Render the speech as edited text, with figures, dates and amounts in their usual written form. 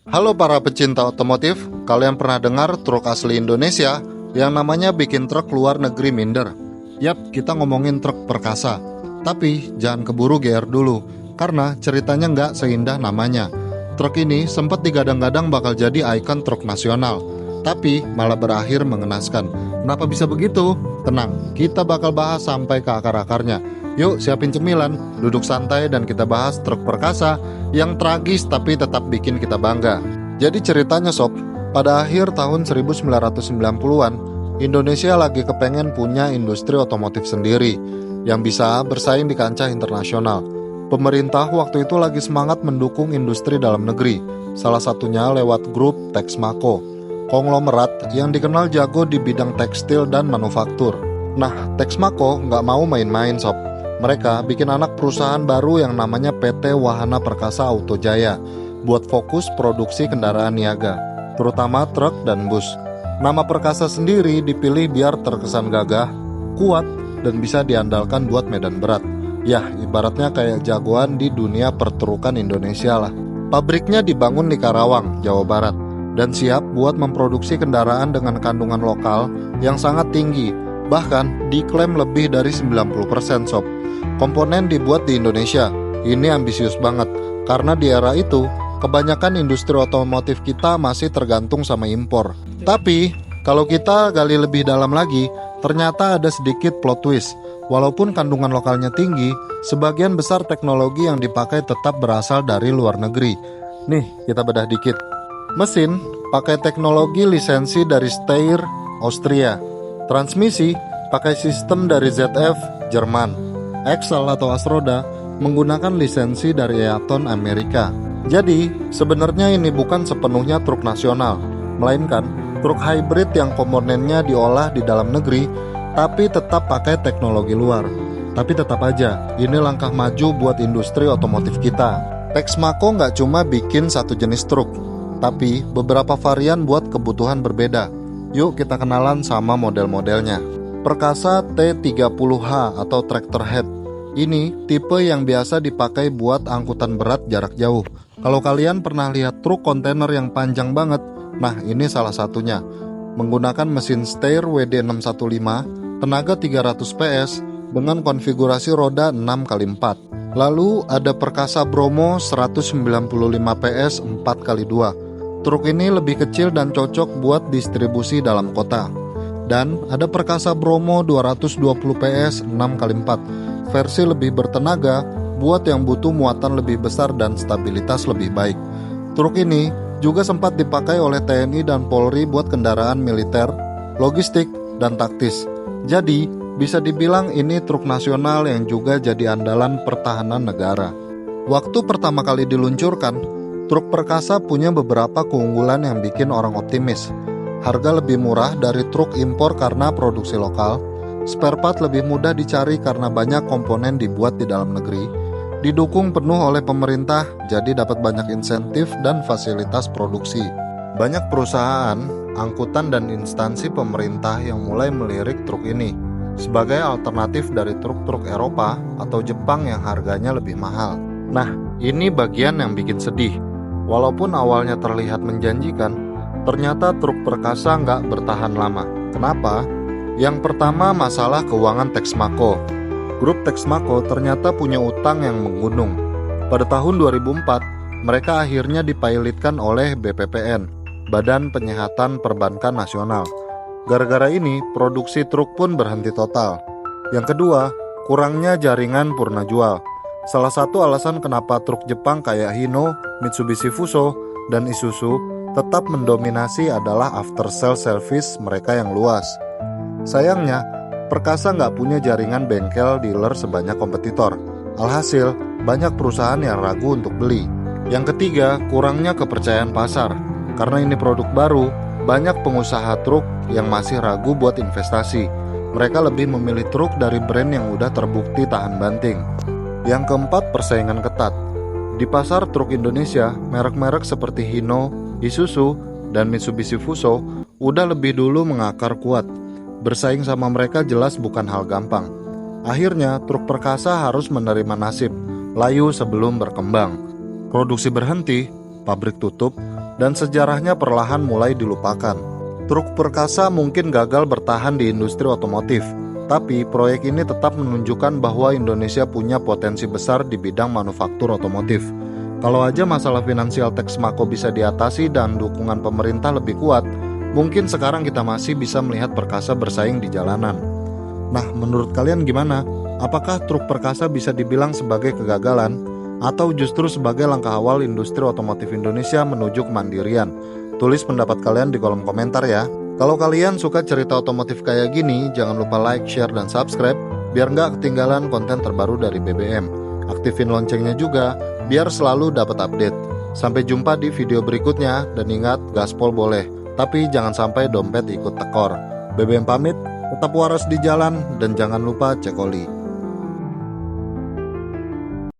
Halo para pecinta otomotif, kalian pernah dengar truk asli Indonesia yang namanya bikin truk luar negeri minder? Yap, kita ngomongin truk perkasa. Tapi jangan keburu GR dulu, karena ceritanya nggak seindah namanya. Truk ini sempat digadang-gadang bakal jadi ikon truk nasional, tapi malah berakhir mengenaskan. Kenapa bisa begitu? Tenang, kita bakal bahas sampai ke akar-akarnya. Yuk siapin cemilan, duduk santai dan kita bahas truk perkasa yang tragis tapi tetap bikin kita bangga. Jadi ceritanya sob, pada akhir tahun 1990-an, Indonesia lagi kepengen punya industri otomotif sendiri yang bisa bersaing di kancah internasional. Pemerintah waktu itu lagi semangat mendukung industri dalam negeri, salah satunya lewat grup Texmaco, konglomerat yang dikenal jago di bidang tekstil dan manufaktur. Nah, Texmaco nggak mau main-main sob. Mereka bikin anak perusahaan baru yang namanya PT Wahana Perkasa Auto Jaya buat fokus produksi kendaraan niaga, terutama truk dan bus. Nama Perkasa sendiri dipilih biar terkesan gagah, kuat, dan bisa diandalkan buat medan berat. Yah, ibaratnya kayak jagoan di dunia perterukan Indonesia lah. Pabriknya dibangun di Karawang, Jawa Barat, dan siap buat memproduksi kendaraan dengan kandungan lokal yang sangat tinggi, bahkan diklaim lebih dari 90% sob. Komponen dibuat di Indonesia. Ini ambisius banget, karena di era itu kebanyakan industri otomotif kita masih tergantung sama impor. Tapi kalau kita gali lebih dalam lagi, ternyata ada sedikit plot twist. Walaupun kandungan lokalnya tinggi, sebagian besar teknologi yang dipakai tetap berasal dari luar negeri. Nih, kita bedah dikit. Mesin pakai teknologi lisensi dari Steyr, Austria. Transmisi pakai sistem dari ZF, Jerman. Axle atau as roda menggunakan lisensi dari Eaton, Amerika. Jadi, sebenarnya ini bukan sepenuhnya truk nasional, melainkan truk hybrid yang komponennya diolah di dalam negeri, tapi tetap pakai teknologi luar. Tapi tetap aja, ini langkah maju buat industri otomotif kita. Texmaco nggak cuma bikin satu jenis truk, tapi beberapa varian buat kebutuhan berbeda. Yuk kita kenalan sama model-modelnya. Perkasa T30H atau tractor head. Ini tipe yang biasa dipakai buat angkutan berat jarak jauh. Kalau kalian pernah lihat truk kontainer yang panjang banget, nah ini salah satunya. Menggunakan mesin Steyr WD615, tenaga 300 PS dengan konfigurasi roda 6x4. Lalu ada Perkasa Bromo 195 PS 4x2. Truk ini lebih kecil dan cocok buat distribusi dalam kota. Dan ada Perkasa Bromo 220 PS 6x4, versi lebih bertenaga buat yang butuh muatan lebih besar dan stabilitas lebih baik. Truk ini juga sempat dipakai oleh TNI dan Polri buat kendaraan militer, logistik, dan taktis. Jadi, bisa dibilang ini truk nasional yang juga jadi andalan pertahanan negara. Waktu pertama kali diluncurkan, truk perkasa punya beberapa keunggulan yang bikin orang optimis. Harga lebih murah dari truk impor karena produksi lokal, spare part lebih mudah dicari karena banyak komponen dibuat di dalam negeri, didukung penuh oleh pemerintah jadi dapat banyak insentif dan fasilitas produksi. Banyak perusahaan, angkutan dan instansi pemerintah yang mulai melirik truk ini sebagai alternatif dari truk-truk Eropa atau Jepang yang harganya lebih mahal. Nah, ini bagian yang bikin sedih. Walaupun awalnya terlihat menjanjikan, ternyata truk perkasa nggak bertahan lama. Kenapa? Yang pertama, masalah keuangan Texmaco. Grup Texmaco ternyata punya utang yang menggunung. Pada tahun 2004, mereka akhirnya dipilotkan oleh BPPN, Badan Penyihatan Perbankan Nasional. Gara-gara ini, produksi truk pun berhenti total. Yang kedua, kurangnya jaringan purna jual. Salah satu alasan kenapa truk Jepang kayak Hino, Mitsubishi Fuso, dan Isuzu tetap mendominasi adalah after sale service mereka yang luas. Sayangnya, Perkasa nggak punya jaringan bengkel dealer sebanyak kompetitor. Alhasil, banyak perusahaan yang ragu untuk beli. Yang ketiga, kurangnya kepercayaan pasar. Karena ini produk baru, banyak pengusaha truk yang masih ragu buat investasi. Mereka lebih memilih truk dari brand yang udah terbukti tahan banting. Yang keempat, persaingan ketat. Di pasar truk Indonesia, merek-merek seperti Hino, Isuzu, dan Mitsubishi Fuso udah lebih dulu mengakar kuat. Bersaing sama mereka jelas bukan hal gampang. Akhirnya, truk perkasa harus menerima nasib, layu sebelum berkembang. Produksi berhenti, pabrik tutup, dan sejarahnya perlahan mulai dilupakan. Truk perkasa mungkin gagal bertahan di industri otomotif, tapi proyek ini tetap menunjukkan bahwa Indonesia punya potensi besar di bidang manufaktur otomotif. Kalau aja masalah finansial Teks Mako bisa diatasi dan dukungan pemerintah lebih kuat, mungkin sekarang kita masih bisa melihat perkasa bersaing di jalanan. Nah, menurut kalian gimana? Apakah truk perkasa bisa dibilang sebagai kegagalan, atau justru sebagai langkah awal industri otomotif Indonesia menuju kemandirian? Tulis pendapat kalian di kolom komentar ya. Kalau kalian suka cerita otomotif kayak gini, jangan lupa like, share, dan subscribe, biar nggak ketinggalan konten terbaru dari BBM. Aktifin loncengnya juga, biar selalu dapat update. Sampai jumpa di video berikutnya, dan ingat, gaspol boleh, tapi jangan sampai dompet ikut tekor. BBM pamit, tetap waras di jalan, dan jangan lupa cek oli.